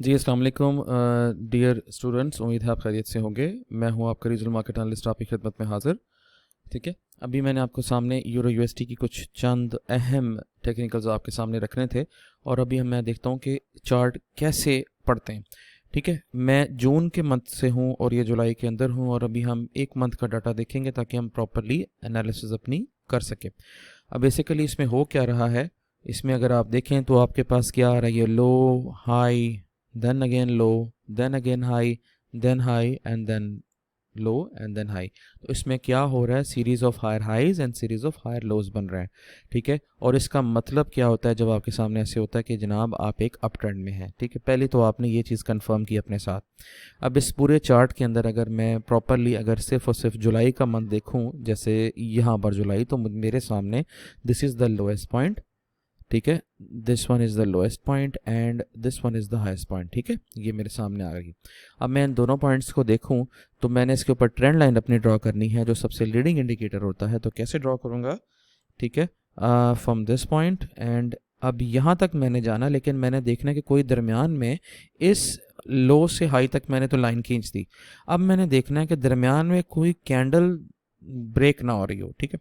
जी अस्सलाम वालेकुम dear students, उम्मीद है आप खैरियत से होंगे। मैं हूं आपका रीजनल मार्केट एनालिस्ट आपकी खिदमत में हाजिर। ठीक है, अभी मैंने आपको सामने यूरो यूएसटी की कुछ चंद अहम टेक्निकल्स आपके सामने रखने थे और अभी मैं देखता हूं कि चार्ट कैसे पढ़ते हैं। ठीक है, मैं जून के मंथ से हूं और ये जुलाई के अंदर हूं और अभी हम एक मंथ का डाटा देखेंगे ताकि हम प्रॉपरली एनालिसिस अपनी कर सकें। अब बेसिकली इसमें हो क्या रहा है, इसमें अगर आप देखें तो आपके पास क्या आ रहा है, ये लो high then again low then again high and then low and then high। तो इसमें क्या हो रहा है, series of higher highs and series of higher lows बन रहे हैं। ठीक है, और इसका मतलब क्या होता है जब आपके सामने ऐसे होता है कि जनाब आप एक अप ट्रेंड में हैं। ठीक है, पहले तो आपने ये चीज़ कंफर्म की अपने साथ। अब इस पूरे चार्ट के अंदर अगर मैं प्रॉपरली अगर सिर्फ और सिर्फ जुलाई का मंथ देखूं, जैसे यहाँ पर जुलाई, तो मेरे सामने this is the lowest point. ठीक है, this one is the lowest point and this one is the highest point. ठीक है, ये मेरे सामने आ गई। अब मैं इन दोनों पॉइंट्स को देखूं तो मैंने इसके ऊपर ट्रेंड लाइन अपनी ड्रॉ करनी है जो सबसे लीडिंग इंडिकेटर होता है। तो कैसे ड्रॉ करूंगा? ठीक है, फ्रॉम दिस पॉइंट एंड अब यहाँ तक मैंने जाना, लेकिन मैंने देखना कि कोई दरमियान में इस लो से हाई तक मैंने तो लाइन खींच दी। अब मैंने देखना है कि दरमियान में कोई कैंडल ब्रेक ना हो रही हो। ठीक है,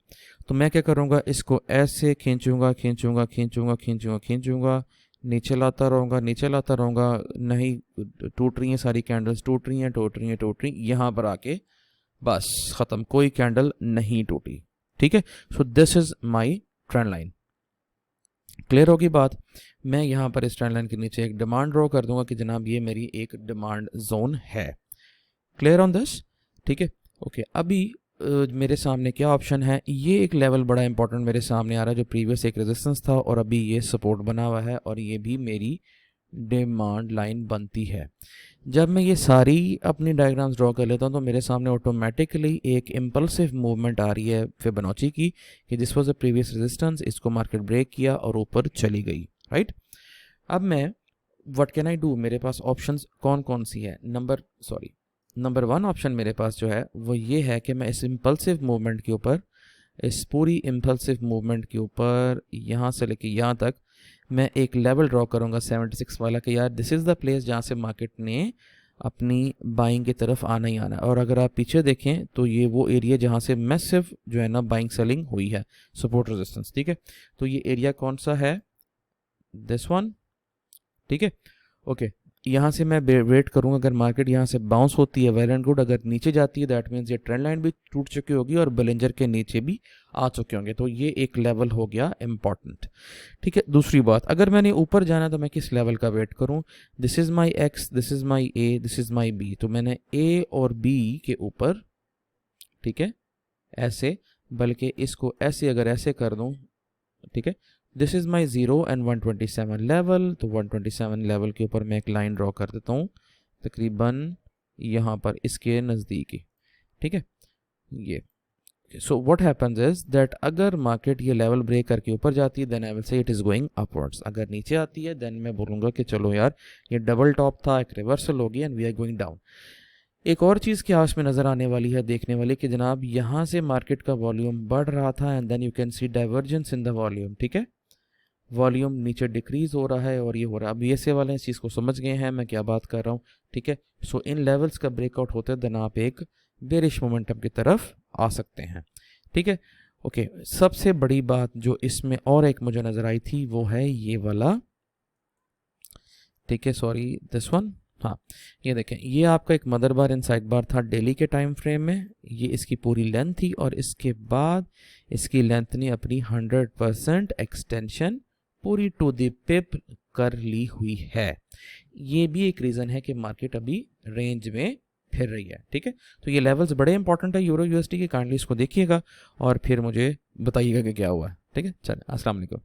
तो मैं क्या करूँगा, इसको ऐसे खींचूंगा खींचूंगा खींचूंगा खींचूंगा खींचूंगा, नीचे लाता रहूँगा नीचे लाता रहूँगा, नहीं टूट रही हैं सारी कैंडल्स, टूट रही हैं टूट रही हैं टूट रही, यहाँ पर आके बस ख़त्म, कोई कैंडल नहीं टूटी। ठीक है, so this is my trend line. Clear होगी बात? मैं यहाँ पर इस ट्रेंड लाइन के नीचे एक डिमांड ड्रॉ कर दूंगा कि जनाब ये मेरी एक डिमांड जोन है। Clear on this? ठीक है, ओके। अभी मेरे सामने क्या ऑप्शन है, ये एक लेवल बड़ा इंपॉर्टेंट मेरे सामने आ रहा है जो प्रीवियस एक रेजिस्टेंस था और अभी ये सपोर्ट बना हुआ है और ये भी मेरी डिमांड लाइन बनती है। जब मैं ये सारी अपनी डायग्राम्स ड्रॉ कर लेता हूँ तो मेरे सामने ऑटोमेटिकली एक इम्पल्सिव मूवमेंट आ रही है फिबोनाची की कि this was a previous resistance, इसको मार्केट ब्रेक किया और ऊपर चली गई। राइट, अब मैं व्हाट कैन आई डू, मेरे पास ऑप्शंस कौन कौन सी है? नंबर वन ऑप्शन मेरे पास जो है वो ये है कि मैं इस इम्पल्सिव मूवमेंट के ऊपर, इस पूरी इम्पल्सिव मूवमेंट के ऊपर यहाँ से लेके यहाँ तक मैं एक लेवल ड्रॉ करूँगा 76 वाला कि यार दिस इज़ द प्लेस जहाँ से मार्केट ने अपनी बाइंग की तरफ आना ही आना है। और अगर आप पीछे देखें तो ये वो एरिया जहाँ से मैसिव जो है ना बाइंग सेलिंग हुई है, सपोर्ट रेजिस्टेंस। ठीक है, तो ये एरिया कौन सा है? This one. ठीक है, ओके। यहाँ से मैं वेट करूँगा, अगर मार्केट यहाँ से बाउंस होती है वेल एंड गुड, अगर नीचे जाती है दैट मीन्स ये ट्रेंड लाइन भी टूट चुकी होगी और बेलिंजर के नीचे भी आ चुके होंगे, तो ये एक लेवल हो गया इंपॉर्टेंट। ठीक है, दूसरी बात, अगर मैंने ऊपर जाना तो मैं किस लेवल का वेट करूँ? This is my X, this is my A, this is my B, तो मैंने ए और बी के ऊपर, ठीक है, ऐसे, बल्कि इसको ऐसे अगर ऐसे कर दूँ, ठीक है, this is my 0 and 127 level, तो 127 लेवल के ऊपर मैं एक लाइन ड्रॉ कर देता हूँ तकरीबन यहाँ पर इसके नज़दीक ही। ठीक है, ये so what happens is that अगर मार्केट ये लेवल ब्रेक करके ऊपर जाती है then I will say it is going upwards. अगर नीचे आती है देन मैं बोलूँगा कि चलो यार ये डबल टॉप था, एक रिवर्सल होगी and we are going down. एक और चीज़ क्या उसमें नज़र आने वाली है देखने वाली कि जनाब यहाँ से मार्केट का वॉल्यूम बढ़ रहा था and then you can see divergence in the volume. ठीक है, वॉल्यूम नीचे डिक्रीज हो रहा है और ये हो रहा है। अब ये से वाले इस चीज़ को समझ गए हैं मैं क्या बात कर रहा हूँ। ठीक है, सो इन लेवल्स का ब्रेकआउट होते हैं देन आप एक बेरिश मोमेंटम की तरफ आ सकते हैं। ठीक है, ओके। सबसे बड़ी बात जो इसमें और एक मुझे नज़र आई थी वो है ये वाला, ठीक है, सॉरी दिस वन, हाँ, ये देखें, ये आपका एक मदर बार इन साइड बार था डेली के टाइम फ्रेम में, ये इसकी पूरी लेंथ थी और इसके बाद इसकी लेंथ ने अपनी 100% एक्सटेंशन पूरी टू द पिप कर ली हुई है। ये भी एक रीज़न है कि मार्केट अभी रेंज में फिर रही है। ठीक है, तो ये लेवल्स बड़े इंपॉर्टेंट है यूरो यूएसडी के, काइंडली इसको देखिएगा और फिर मुझे बताइएगा कि क्या हुआ है। ठीक है, चलिए, अस्सलाम वालेकुम।